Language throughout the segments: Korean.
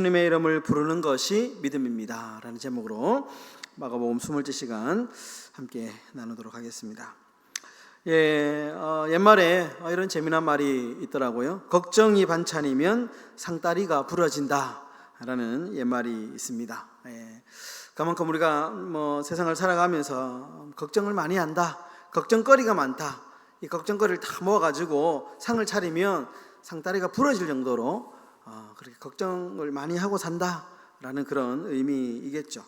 예수님의 이름을 부르는 것이 믿음입니다 라는 제목으로 마가복음 20째 시간 함께 나누도록 하겠습니다. 옛말에 이런 재미난 말이 있더라고요. 걱정이 반찬이면 상다리가 부러진다 라는 옛말이 있습니다. 그만큼 우리가 세상을 살아가면서 걱정을 많이 한다, 걱정거리가 많다, 이 걱정거리를 다 모아가지고 상을 차리면 상다리가 부러질 정도로 그렇게 걱정을 많이 하고 산다라는 그런 의미이겠죠.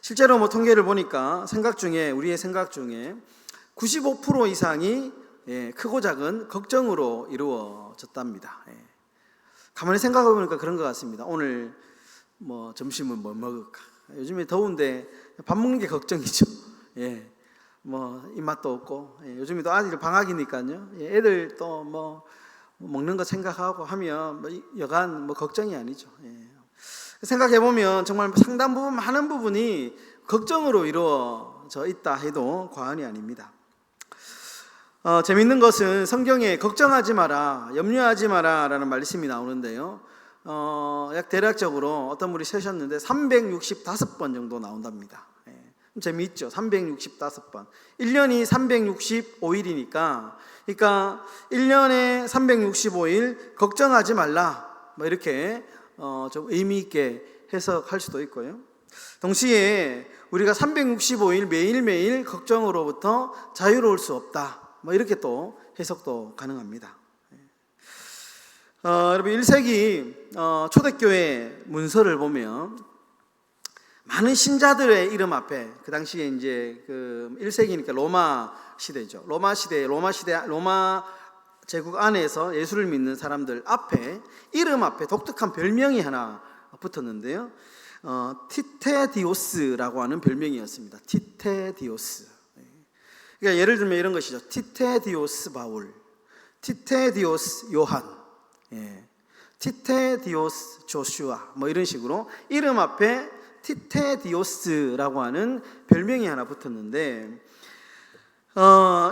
실제로 통계를 보니까 우리의 생각 중에 95% 이상이 크고 작은 걱정으로 이루어졌답니다. 가만히 생각해 보니까 그런 것 같습니다. 오늘 점심은 뭐 먹을까? 요즘에 더운데 밥 먹는 게 걱정이죠. 입맛도 없고, 요즘에 또 아들 방학이니까요. 애들 또 먹는 거 생각하고 하면 여간 걱정이 아니죠. 생각해 보면 정말 상당 부분, 많은 부분이 걱정으로 이루어져 있다 해도 과언이 아닙니다. 재밌는 것은 성경에 걱정하지 마라, 염려하지 마라 라는 말씀이 나오는데요. 약 대략적으로 어떤 분이 세셨는데 365번 정도 나온답니다. 재미있죠. 365번. 1년이 365일이니까, 그러니까 1년에 365일 걱정하지 말라, 이렇게 좀 의미 있게 해석할 수도 있고요. 동시에 우리가 365일 매일매일 걱정으로부터 자유로울 수 없다, 이렇게 또 해석도 가능합니다. 여러분 1세기 초대교회 문서를 보면 많은 신자들의 이름 앞에, 그 당시에 이제 1세기니까 로마 시대죠. 로마 제국 안에서 예수를 믿는 사람들 앞에, 이름 앞에 독특한 별명이 하나 붙었는데요. 티테디오스라고 하는 별명이었습니다. 티테디오스. 그러니까 예를 들면 이런 것이죠. 티테디오스 바울, 티테디오스 요한, 티테디오스 조슈아, 이런 식으로 이름 앞에 티테디오스라고 하는 별명이 하나 붙었는데,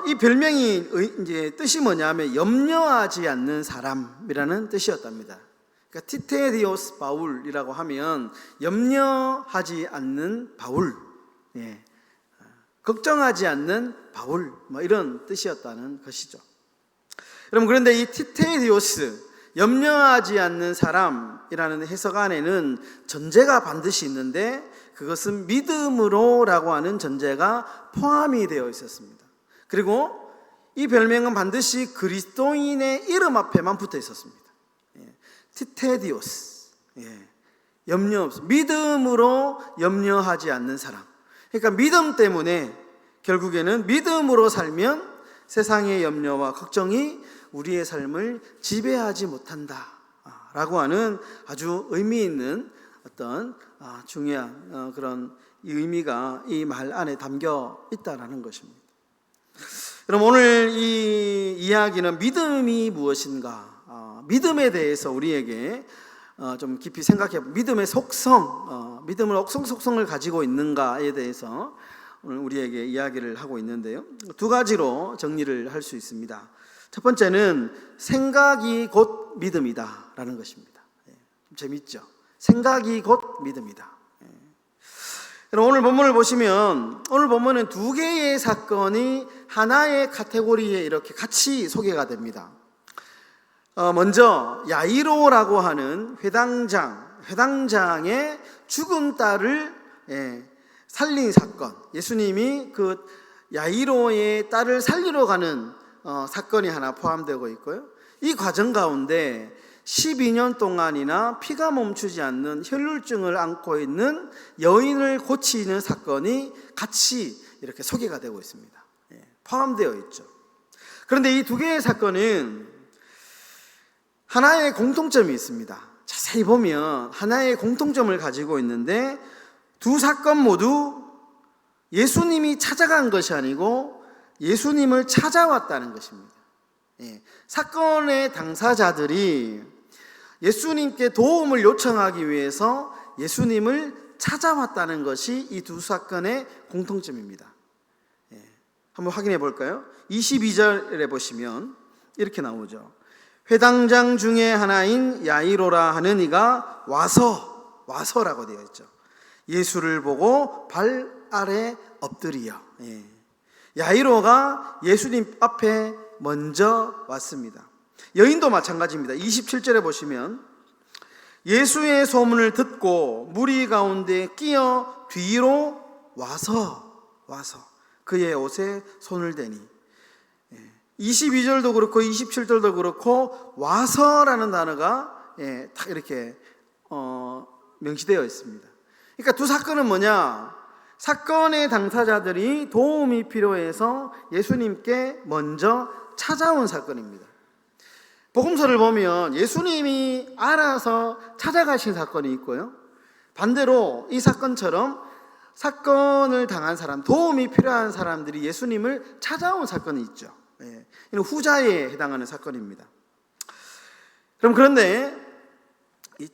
이 별명이 이제 뜻이 뭐냐면 염려하지 않는 사람이라는 뜻이었답니다. 그러니까 티테디오스 바울이라고 하면 염려하지 않는 바울, 걱정하지 않는 바울, 이런 뜻이었다는 것이죠. 여러분, 그런데 이 티테디오스, 염려하지 않는 사람이라는 해석 안에는 전제가 반드시 있는데, 그것은 믿음으로라고 하는 전제가 포함이 되어 있었습니다. 그리고 이 별명은 반드시 그리스도인의 이름 앞에만 붙어 있었습니다. 티테디오스, 염려 없음, 믿음으로 염려하지 않는 사람. 그러니까 믿음 때문에, 결국에는 믿음으로 살면 세상의 염려와 걱정이 우리의 삶을 지배하지 못한다 라고 하는 아주 의미 있는 어떤 중요한 그런 의미가 이 말 안에 담겨 있다라는 것입니다. 여러분, 오늘 이 이야기는 믿음이 무엇인가, 믿음에 대해서 우리에게 좀 깊이 생각해, 믿음의 속성, 믿음은 어떤 속성을 가지고 있는가에 대해서 오늘 우리에게 이야기를 하고 있는데요. 두 가지로 정리를 할 수 있습니다. 첫 번째는 생각이 곧 믿음이다 라는 것입니다. 좀 재밌죠? 생각이 곧 믿음이다. 오늘 본문을 보시면, 오늘 본문은 두 개의 사건이 하나의 카테고리에 이렇게 같이 소개가 됩니다. 먼저 야이로라고 하는 회당장의 죽은 딸을 살린 사건, 예수님이 그 야이로의 딸을 살리러 가는 사건이 하나 포함되고 있고요. 이 과정 가운데 12년 동안이나 피가 멈추지 않는 혈루증을 안고 있는 여인을 고치는 사건이 같이 이렇게 소개가 되고 있습니다. 포함되어 있죠. 그런데 이 두 개의 사건은 하나의 공통점이 있습니다. 자세히 보면 하나의 공통점을 가지고 있는데, 두 사건 모두 예수님이 찾아간 것이 아니고 예수님을 찾아왔다는 것입니다. 사건의 당사자들이 예수님께 도움을 요청하기 위해서 예수님을 찾아왔다는 것이 이 두 사건의 공통점입니다. 한번 확인해 볼까요? 22절에 보시면 이렇게 나오죠. 회당장 중에 하나인 야이로라 하는 이가 와서라고 되어 있죠. 예수를 보고 발 아래 엎드리어. 야이로가 예수님 앞에 먼저 왔습니다. 여인도 마찬가지입니다. 27절에 보시면 예수의 소문을 듣고 무리 가운데 끼어 뒤로 와서 그의 옷에 손을 대니. 22절도 그렇고 27절도 그렇고 와서라는 단어가 딱 이렇게 명시되어 있습니다. 그러니까 두 사건은 뭐냐? 사건의 당사자들이 도움이 필요해서 예수님께 먼저 찾아온 사건입니다. 복음서를 보면 예수님이 알아서 찾아가신 사건이 있고요, 반대로 이 사건처럼 사건을 당한 사람, 도움이 필요한 사람들이 예수님을 찾아온 사건이 있죠. 이는 후자에 해당하는 사건입니다. 그런데 이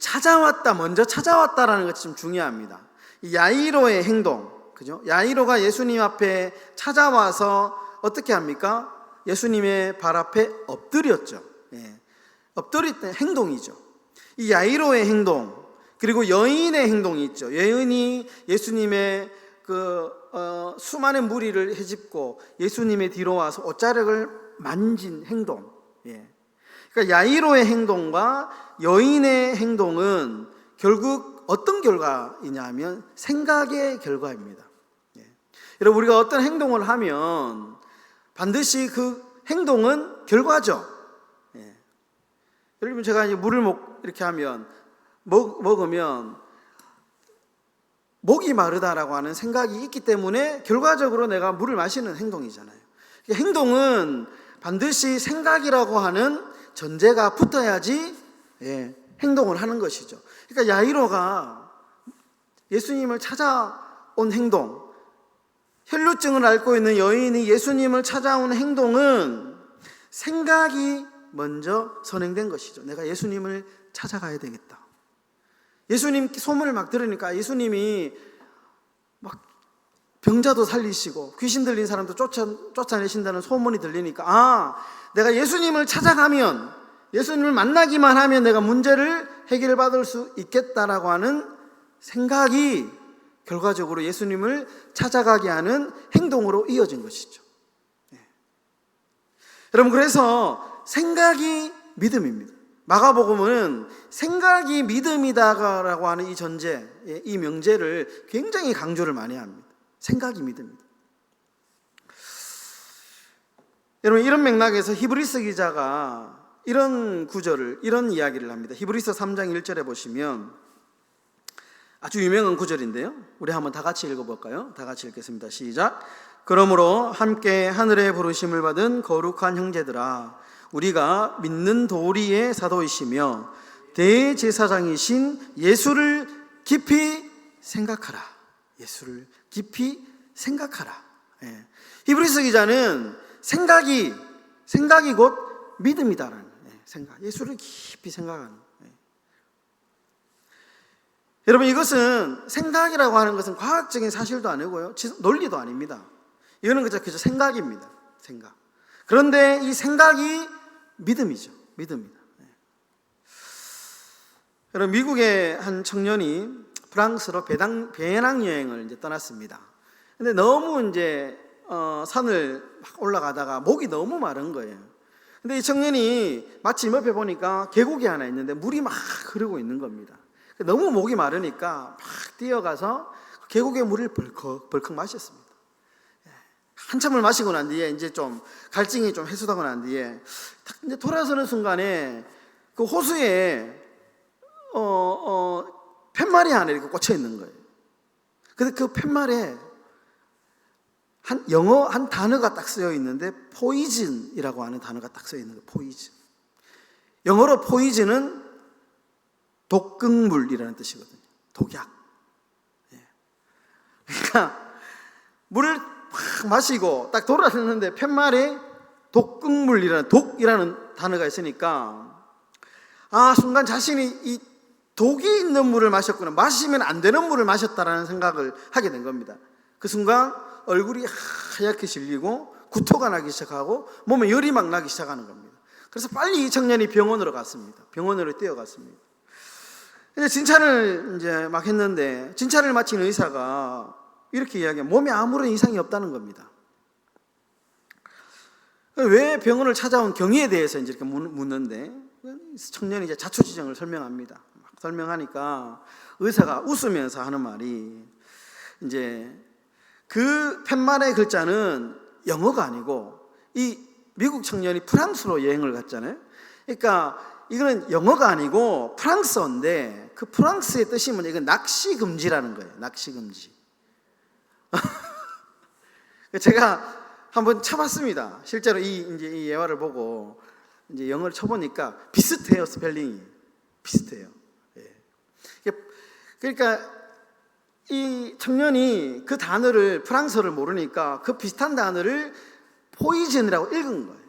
먼저 찾아왔다라는 것이 좀 중요합니다. 이 야이로의 행동, 그죠? 야이로가 예수님 앞에 찾아와서 어떻게 합니까? 예수님의 발 앞에 엎드렸죠. 엎드렸던 행동이죠. 이 야이로의 행동, 그리고 여인의 행동이 있죠. 여인이 예수님의 수많은 무리를 헤집고 예수님의 뒤로 와서 옷자락을 만진 행동. 그러니까 야이로의 행동과 여인의 행동은 결국 어떤 결과이냐 하면 생각의 결과입니다. 여러분, 우리가 어떤 행동을 하면 반드시 그 행동은 결과죠. 여러분, 제가 이제 물을 이렇게 하면 먹으면 목이 마르다라고 하는 생각이 있기 때문에 결과적으로 내가 물을 마시는 행동이잖아요. 행동은 반드시 생각이라고 하는 전제가 붙어야지 행동을 하는 것이죠. 그러니까 야이로가 예수님을 찾아온 행동, 혈루증을 앓고 있는 여인이 예수님을 찾아온 행동은 생각이 먼저 선행된 것이죠. 내가 예수님을 찾아가야 되겠다. 예수님 소문을 막 들으니까 예수님이 막 병자도 살리시고 귀신 들린 사람도 쫓아내신다는 소문이 들리니까, 내가 예수님을 찾아가면, 예수님을 만나기만 하면 내가 문제를 해결받을 수 있겠다라고 하는 생각이 결과적으로 예수님을 찾아가게 하는 행동으로 이어진 것이죠. 여러분, 그래서 생각이 믿음입니다. 마가복음은 생각이 믿음이다라고 하는 이 전제, 이 명제를 굉장히 강조를 많이 합니다. 생각이 믿음입니다. 여러분, 이런 맥락에서 히브리서 기자가 이런 구절을, 이런 이야기를 합니다. 히브리서 3장 1절에 보시면 아주 유명한 구절인데요, 우리 한번 다 같이 읽어볼까요? 다 같이 읽겠습니다. 시작. 그러므로 함께 하늘에 부르심을 받은 거룩한 형제들아, 우리가 믿는 도리의 사도이시며 대제사장이신 예수를 깊이 생각하라. 예수를 깊이 생각하라. 히브리서 기자는 생각이 곧 믿음이다라는 생각, 예수를 깊이 생각하는. 여러분, 이것은 생각이라고 하는 것은 과학적인 사실도 아니고요, 논리도 아닙니다. 이거는 그저 생각입니다. 생각. 그런데 이 생각이 믿음이죠. 믿음이다. 여러분, 미국의 한 청년이 프랑스로 배낭 여행을 이제 떠났습니다. 근데 너무 이제 산을 막 올라가다가 목이 너무 마른 거예요. 근데 이 청년이 마침 옆에 보니까 계곡이 하나 있는데 물이 막 흐르고 있는 겁니다. 너무 목이 마르니까 막 뛰어가서 계곡의 물을 벌컥 마셨습니다. 한참을 마시고 난 뒤에 이제 좀 갈증이 좀 해소되고 난 뒤에 딱 이제 돌아서는 순간에 그 호수에 팻말이 하나 이렇게 꽂혀 있는 거예요. 근데 그 팻말에 영어 한 단어가 딱 쓰여 있는데 포이즌이라고 하는 단어가 딱 쓰여 있는 거예요. 포이즌. 영어로 포이즌은 독극물이라는 뜻이거든요. 독약. 그러니까 물을 확 마시고 딱 돌아섰는데 팻말에 독이라는 단어가 있으니까 순간 자신이 이 독이 있는 물을 마셨구나, 마시면 안 되는 물을 마셨다라는 생각을 하게 된 겁니다. 그 순간 얼굴이 하얗게 질리고 구토가 나기 시작하고 몸에 열이 막 나기 시작하는 겁니다. 그래서 빨리 이 청년이 병원으로 갔습니다. 병원으로 뛰어갔습니다. 근데 진찰을 이제 막 했는데, 진찰을 마친 의사가 이렇게 이야기해요. 몸에 아무런 이상이 없다는 겁니다. 왜 병원을 찾아온 경위에 대해서 이제 이렇게 묻는데, 청년이 이제 자초지종을 설명합니다. 막 설명하니까 의사가 웃으면서 하는 말이, 이제 그 팻말의 글자는 영어가 아니고, 이 미국 청년이 프랑스로 여행을 갔잖아요. 그러니까 이거는 영어가 아니고 프랑스어인데, 그 프랑스의 뜻이 뭐냐, 이건 낚시 금지라는 거예요. 낚시 금지. 제가 한번 쳐봤습니다. 실제로 이제 이 예화를 보고 이제 영어를 쳐보니까 비슷해요. 스펠링이 비슷해요. 예. 그러니까 이 청년이 그 단어를, 프랑스어를 모르니까 그 비슷한 단어를 포이즌이라고 읽은 거예요.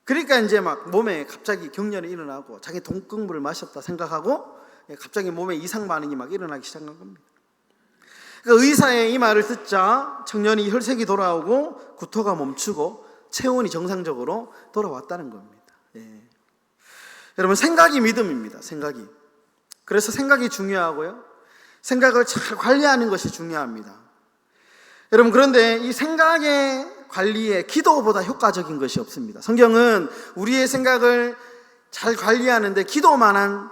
그러니까 이제 막 몸에 갑자기 경련이 일어나고, 자기 동극물을 마셨다 생각하고 갑자기 몸에 이상 반응이 막 일어나기 시작한 겁니다. 그러니까 의사의 이 말을 듣자 청년이 혈색이 돌아오고 구토가 멈추고 체온이 정상적으로 돌아왔다는 겁니다. 예. 여러분, 생각이 믿음입니다. 생각이. 그래서 생각이 중요하고요, 생각을 잘 관리하는 것이 중요합니다. 여러분, 그런데 이 생각의 관리에 기도보다 효과적인 것이 없습니다. 성경은 우리의 생각을 잘 관리하는데 기도만한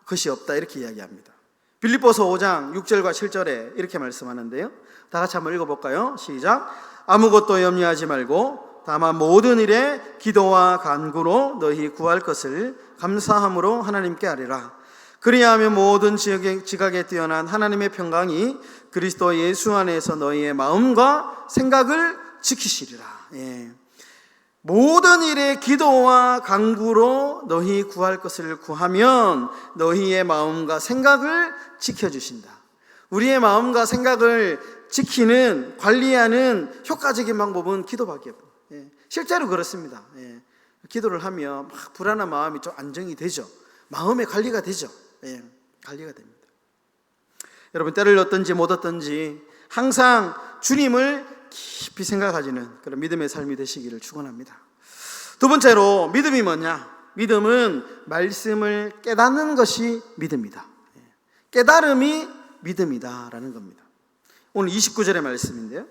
것이 없다, 이렇게 이야기합니다. 빌립보서 5장 6절과 7절에 이렇게 말씀하는데요, 다 같이 한번 읽어볼까요? 시작. 아무것도 염려하지 말고 다만 모든 일에 기도와 간구로 너희 구할 것을 감사함으로 하나님께 아뢰라. 그리하면 모든 지각에 뛰어난 하나님의 평강이 그리스도 예수 안에서 너희의 마음과 생각을 지키시리라. 예. 모든 일에 기도와 간구로 너희 구할 것을 구하면 너희의 마음과 생각을 지켜주신다. 우리의 마음과 생각을 지키는, 관리하는 효과적인 방법은 기도밖에 없어요. 예. 실제로 그렇습니다. 예. 기도를 하면 막 불안한 마음이 좀 안정이 되죠. 마음의 관리가 되죠. 예. 관리가 됩니다. 여러분, 때를 얻든지 못 얻든지 항상 주님을 깊이 생각하시는 그런 믿음의 삶이 되시기를 축원합니다. 두 번째로, 믿음이 뭐냐? 믿음은 말씀을 깨닫는 것이 믿음이다. 깨달음이 믿음이다라는 겁니다. 오늘 29절의 말씀인데요,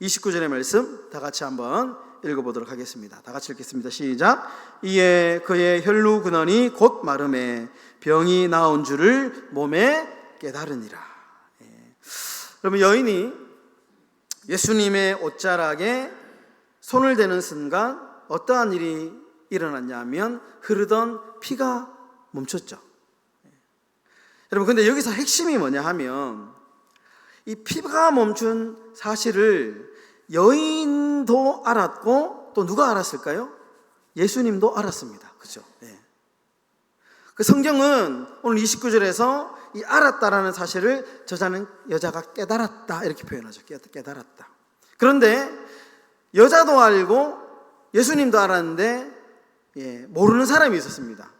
29절의 말씀 다 같이 한번 읽어보도록 하겠습니다. 다 같이 읽겠습니다. 시작. 이에 그의 혈루 근원이 곧 마름에 병이 나온 줄을 몸에 깨달으니라. 여러분, 여인이 예수님의 옷자락에 손을 대는 순간 어떠한 일이 일어났냐면 흐르던 피가 멈췄죠. 여러분, 근데 여기서 핵심이 뭐냐 하면, 이 피가 멈춘 사실을 여인도 알았고 또 누가 알았을까요? 예수님도 알았습니다. 그죠? 네. 그 성경은 오늘 29절에서 이 알았다라는 사실을 저자는 여자가 깨달았다 이렇게 표현하죠. 깨달았다. 그런데 여자도 알고 예수님도 알았는데 모르는 사람이 있었습니다.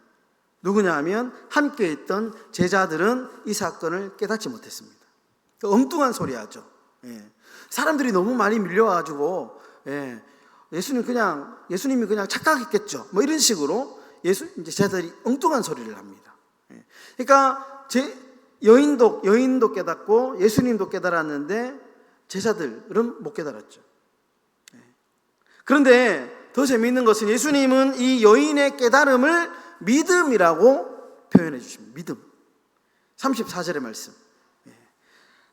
누구냐 하면 함께 있던 제자들은 이 사건을 깨닫지 못했습니다. 엉뚱한 소리 하죠. 사람들이 너무 많이 밀려와가지고 예수님이 그냥 착각했겠죠. 뭐 이런 식으로 이제 제자들이 엉뚱한 소리를 합니다. 그러니까 여인도 깨닫고 예수님도 깨달았는데 제자들은 못 깨달았죠. 그런데 더 재미있는 것은 예수님은 이 여인의 깨달음을 믿음이라고 표현해 주십니다. 믿음. 34절의 말씀.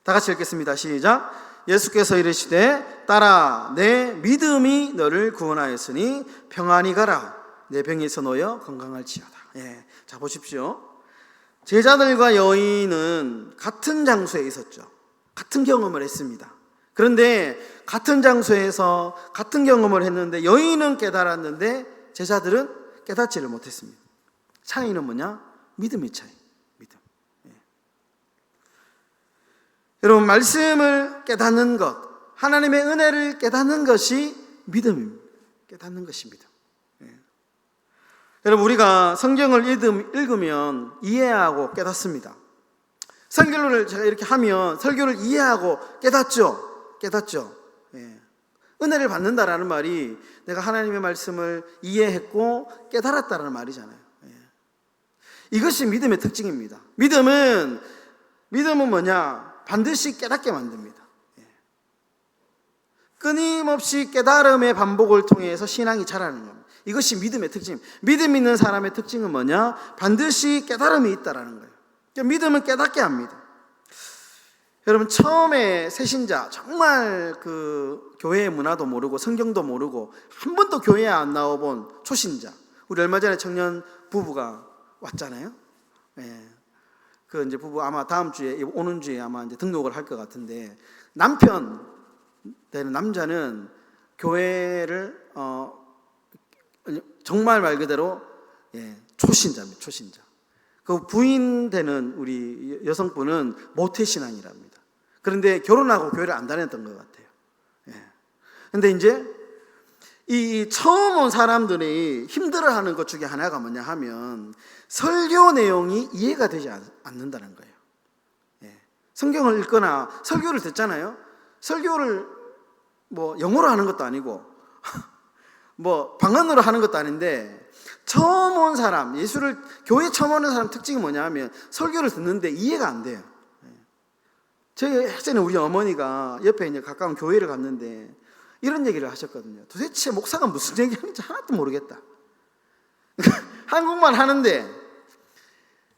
다 같이 읽겠습니다. 시작. 예수께서 이르시되 딸아, 내 믿음이 너를 구원하였으니 평안히 가라. 내 병에서 놓여 건강할지어다. 자, 보십시오. 제자들과 여인은 같은 장소에 있었죠. 같은 경험을 했습니다. 그런데 같은 장소에서 같은 경험을 했는데 여인은 깨달았는데 제자들은 깨닫지를 못했습니다. 차이는 뭐냐? 믿음의 차이. 믿음. 여러분, 말씀을 깨닫는 것, 하나님의 은혜를 깨닫는 것이 믿음입니다. 깨닫는 것이 믿음. 여러분, 우리가 성경을 읽으면 이해하고 깨닫습니다. 설교를 제가 이렇게 하면 설교를 이해하고 깨닫죠. 은혜를 받는다라는 말이 내가 하나님의 말씀을 이해했고 깨달았다라는 말이잖아요. 이것이 믿음의 특징입니다. 믿음은 뭐냐? 반드시 깨닫게 만듭니다. 끊임없이 깨달음의 반복을 통해서 신앙이 자라는 겁니다. 이것이 믿음의 특징입니다. 믿음 있는 사람의 특징은 뭐냐? 반드시 깨달음이 있다라는 거예요. 믿음은 깨닫게 합니다. 여러분, 처음에 새신자, 정말 그 교회의 문화도 모르고 성경도 모르고 한 번도 교회에 안 나와본 초신자, 우리 얼마 전에 청년 부부가 왔잖아요. 그 이제 부부 아마 다음 주에, 오는 주에 아마 이제 등록을 할 것 같은데, 남편 되는 남자는 교회를 정말 말 그대로 초신자입니다. 초신자. 그 부인 되는 우리 여성분은 모태신앙이랍니다. 그런데 결혼하고 교회를 안 다녔던 것 같아요. 근데 이제 이 처음 온 사람들이 힘들어하는 것 중에 하나가 뭐냐 하면 설교 내용이 이해가 되지 않는다는 거예요. 성경을 읽거나 설교를 듣잖아요. 설교를 뭐 영어로 하는 것도 아니고 뭐 방언으로 하는 것도 아닌데, 처음 온 사람, 예수를 교회 처음 오는 사람 특징이 뭐냐 하면 설교를 듣는데 이해가 안 돼요. 저희 예전에 우리 어머니가 옆에 이제 가까운 교회를 갔는데 이런 얘기를 하셨거든요. 도대체 목사가 무슨 얘기하는지 하나도 모르겠다. 한국말 하는데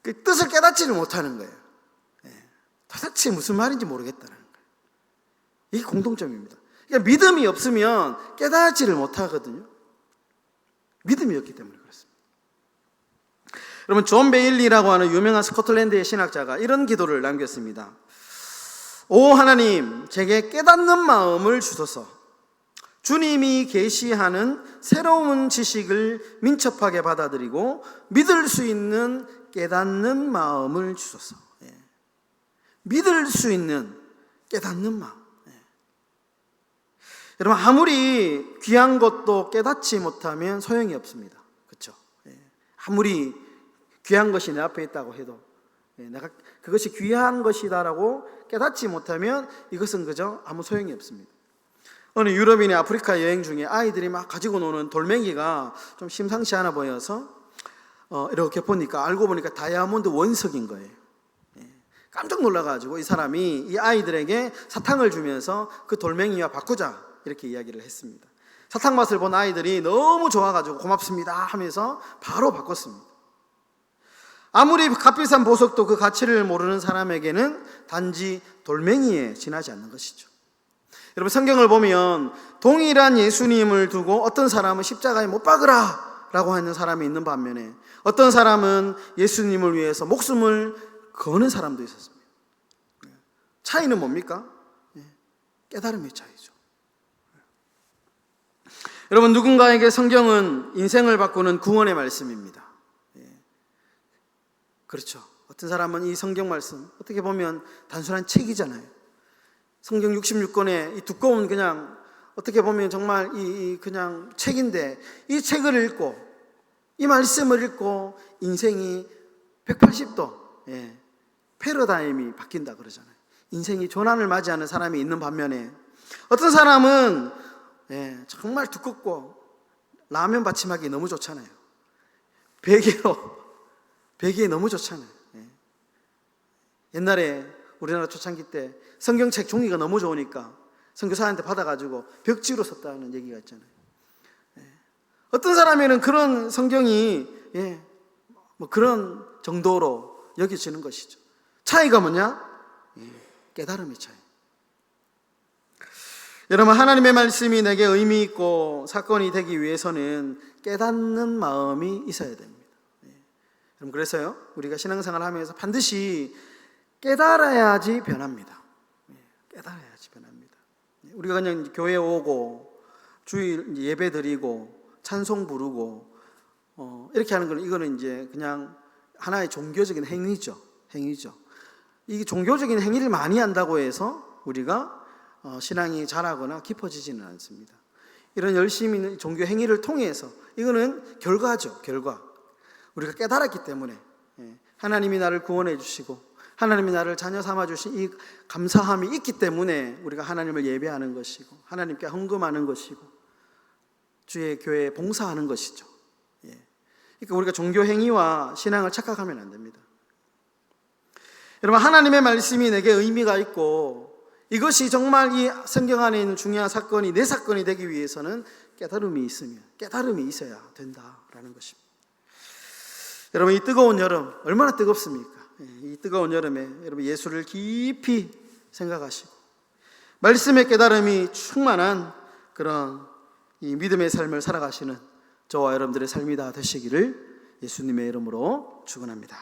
그 뜻을 깨닫지를 못하는 거예요. 도대체 무슨 말인지 모르겠다는 거예요. 이게 공통점입니다. 그러니까 믿음이 없으면 깨닫지를 못하거든요. 믿음이 없기 때문에 그렇습니다. 여러분, 존 베일리라고 하는 유명한 스코틀랜드의 신학자가 이런 기도를 남겼습니다. 오 하나님, 제게 깨닫는 마음을 주소서. 주님이 계시하는 새로운 지식을 민첩하게 받아들이고 믿을 수 있는 깨닫는 마음을 주소서. 믿을 수 있는 깨닫는 마음. 여러분, 아무리 귀한 것도 깨닫지 못하면 소용이 없습니다. 그렇죠? 아무리 귀한 것이 내 앞에 있다고 해도 내가 그것이 귀한 것이다라고 깨닫지 못하면 이것은 그저 아무 소용이 없습니다. 어느 유럽인이 아프리카 여행 중에 아이들이 막 가지고 노는 돌멩이가 좀 심상치 않아 보여서 이렇게 보니까, 알고 보니까 다이아몬드 원석인 거예요. 깜짝 놀라가지고 이 사람이 이 아이들에게 사탕을 주면서 그 돌멩이와 바꾸자 이렇게 이야기를 했습니다. 사탕 맛을 본 아이들이 너무 좋아가지고 고맙습니다 하면서 바로 바꿨습니다. 아무리 값비싼 보석도 그 가치를 모르는 사람에게는 단지 돌멩이에 지나지 않는 것이죠. 여러분, 성경을 보면 동일한 예수님을 두고 어떤 사람은 십자가에 못 박으라 라고 하는 사람이 있는 반면에 어떤 사람은 예수님을 위해서 목숨을 거는 사람도 있었습니다. 차이는 뭡니까? 깨달음의 차이죠. 여러분, 누군가에게 성경은 인생을 바꾸는 구원의 말씀입니다. 그렇죠. 어떤 사람은 이 성경 말씀, 어떻게 보면 단순한 책이잖아요. 성경 66권의 이 두꺼운, 그냥 어떻게 보면 정말 그냥 책인데, 이 책을 읽고 이 말씀을 읽고 인생이 180도 패러다임이 바뀐다 그러잖아요. 인생이 조난을 맞이하는 사람이 있는 반면에 어떤 사람은 정말 두껍고 라면 받침하기 너무 좋잖아요. 베개에 너무 좋잖아요. 옛날에 우리나라 초창기 때 성경책 종이가 너무 좋으니까 선교사한테 받아가지고 벽지로 썼다는 얘기가 있잖아요. 어떤 사람에는 그런 성경이 뭐 그런 정도로 여겨지는 것이죠. 차이가 뭐냐? 깨달음의 차이. 여러분, 하나님의 말씀이 내게 의미 있고 사건이 되기 위해서는 깨닫는 마음이 있어야 됩니다. 여러분, 그래서요, 우리가 신앙생활을 하면서 반드시 깨달아야지 변합니다. 깨달아야지 변합니다. 우리가 그냥 교회 오고 주일 예배 드리고 찬송 부르고 이렇게 하는 건, 이거는 이제 그냥 하나의 종교적인 행위죠. 이 종교적인 행위를 많이 한다고 해서 우리가 신앙이 자라거나 깊어지지는 않습니다. 이런 열심히 있는 종교 행위를 통해서, 이거는 결과죠. 결과. 우리가 깨달았기 때문에 하나님이 나를 구원해 주시고 하나님이 나를 자녀 삼아주신 이 감사함이 있기 때문에 우리가 하나님을 예배하는 것이고 하나님께 헌금하는 것이고 주의 교회에 봉사하는 것이죠. 그러니까 우리가 종교 행위와 신앙을 착각하면 안 됩니다. 여러분, 하나님의 말씀이 내게 의미가 있고 이것이 정말 이 성경 안에 있는 중요한 사건이 내 사건이 되기 위해서는 깨달음이 있어야 된다라는 것입니다. 여러분, 이 뜨거운 여름 얼마나 뜨겁습니까? 이 뜨거운 여름에 여러분 예수를 깊이 생각하시고 말씀의 깨달음이 충만한 그런 이 믿음의 삶을 살아가시는 저와 여러분들의 삶이 다 되시기를 예수님의 이름으로 축원합니다.